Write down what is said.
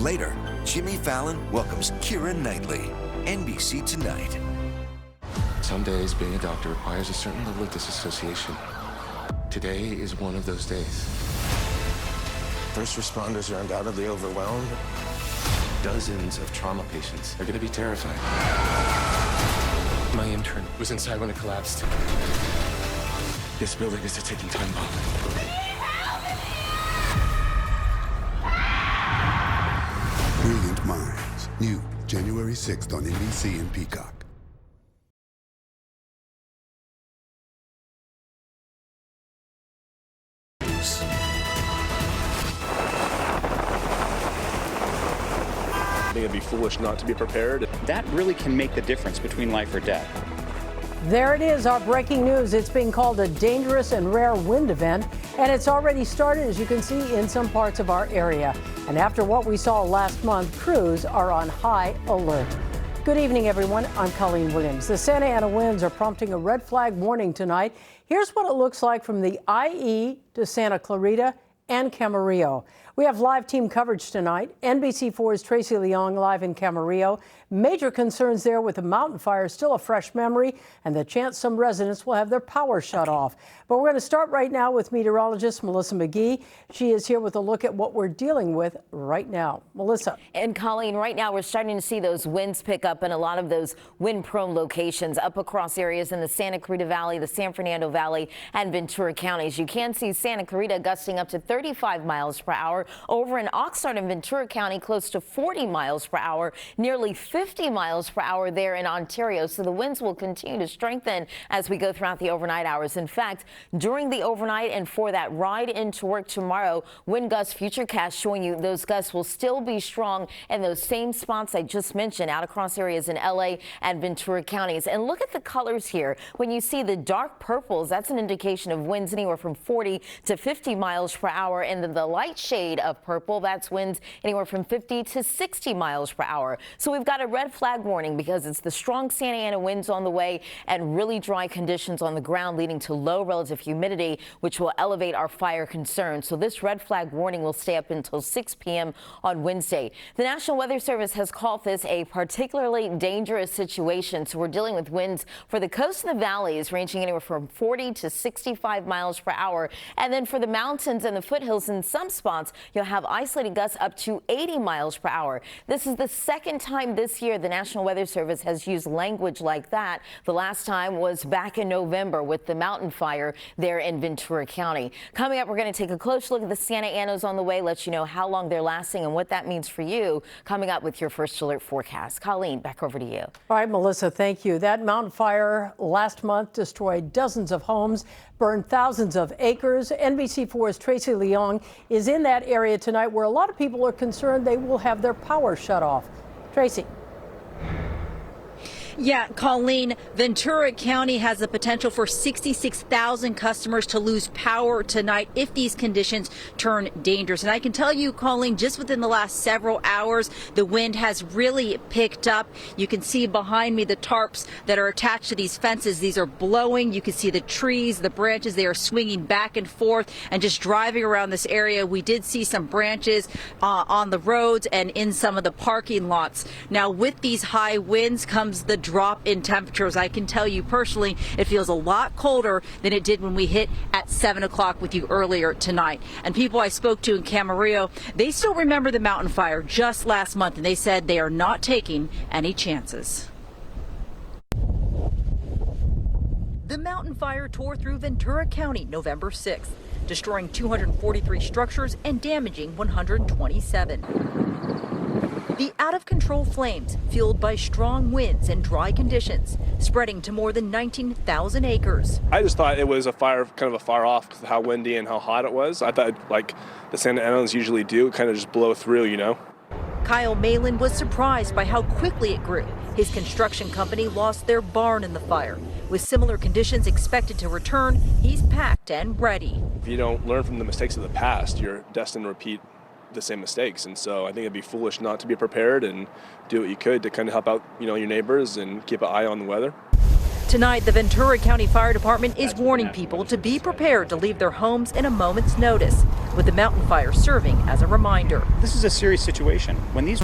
Later, Jimmy Fallon welcomes Keira Knightley. NBC Tonight. Some days, being a doctor requires a certain level of disassociation. Today is one of those days. First responders are undoubtedly overwhelmed. Dozens of trauma patients are going to be terrified. My intern was inside when it collapsed. This building is a ticking time bomb. Brilliant Minds. New January 6th on NBC and Peacock. I think it'd be foolish not to be prepared. That really can make the difference between life or death. There it is, our breaking news. It's being called a dangerous and rare wind event, and it's already started, as you can see, in some parts of our area. And after what we saw last month, crews are on high alert. Good evening, everyone. I'm Colleen Williams. The Santa Ana winds are prompting a red flag warning tonight. Here's what it looks like from the IE to Santa Clarita and Camarillo. We have live team coverage tonight. NBC4's Tracy Leong live in Camarillo. Major concerns there with the mountain fire still a fresh memory and the chance some residents will have their power shut off. But we're going to start right now with meteorologist Melissa McGee. She is here with a look at what we're dealing with right now. Melissa. And Colleen, right now we're starting to see those winds pick up in a lot of those wind-prone locations up across areas in the Santa Clarita Valley, the San Fernando Valley, and Ventura counties. You can see Santa Clarita gusting up to 35 miles per hour. Over in Oxnard and Ventura County, close to 40 miles per hour, nearly 50 miles per hour there in Ontario. So the winds will continue to strengthen as we go throughout the overnight hours. In fact, during the overnight and for that ride into work tomorrow, wind gust futurecast showing you those gusts will still be strong in those same spots I just mentioned out across areas in LA and Ventura counties. And look at the colors here. When you see the dark purples, that's an indication of winds anywhere from 40 to 50 miles per hour. And then the light shade of purple, that's winds anywhere from 50 to 60 miles per hour. So we've got a red flag warning because it's the strong Santa Ana winds on the way and really dry conditions on the ground leading to low relative humidity, which will elevate our fire concerns. So this red flag warning will stay up until 6 p.m. on Wednesday. The National Weather Service has called this a particularly dangerous situation. So we're dealing with winds for the coast and the valleys ranging anywhere from 40 to 65 miles per hour. And then for the mountains and the foothills in some spots, you'll have isolated gusts up to 80 miles per hour. This is the second time this year the National Weather Service has used language like that. The last time was back in November with the mountain fire there in Ventura County. Coming up, we're going to take a close look at the Santa Anas on the way, let you know how long they're lasting and what that means for you. Coming up with your first alert forecast. Colleen, back over to you. All right, Melissa, thank you. That mountain fire last month destroyed dozens of homes, burned thousands of acres. NBC4's Tracy Leong is in that area tonight where a lot of people are concerned they will have their power shut off. Tracy. Yeah, Colleen, Ventura County has the potential for 66,000 customers to lose power tonight if these conditions turn dangerous. And I can tell you, Colleen, just within the last several hours, the wind has really picked up. You can see behind me the tarps that are attached to these fences. These are blowing. You can see the trees, the branches, they are swinging back and forth. And just driving around this area, we did see some branches on the roads and in some of the parking lots. Now, with these high winds comes the drop in temperatures. I can tell you personally, it feels a lot colder than it did when we hit at 7 o'clock with you earlier tonight. And people I spoke to in Camarillo, they still remember the mountain fire just last month, and they said they are not taking any chances. The mountain fire tore through Ventura County November 6th, destroying 243 structures and damaging 127. The out-of-control flames, fueled by strong winds and dry conditions, spreading to more than 19,000 acres. I just thought it was a fire kind of a far off because of how windy and how hot it was. I thought, like the Santa Anas usually do, kind of just blow through, you know. Kyle Malin was surprised by how quickly it grew. His construction company lost their barn in the fire. With similar conditions expected to return, he's packed and ready. If you don't learn from the mistakes of the past, you're destined to repeat the same mistakes. And so I think it'd be foolish not to be prepared and do what you could to kind of help out, you know, your neighbors and keep an eye on the weather. Tonight, the Ventura County Fire Department is warning people to be prepared to leave their homes in a moment's notice. with the mountain fire serving as a reminder. This is a serious situation. When these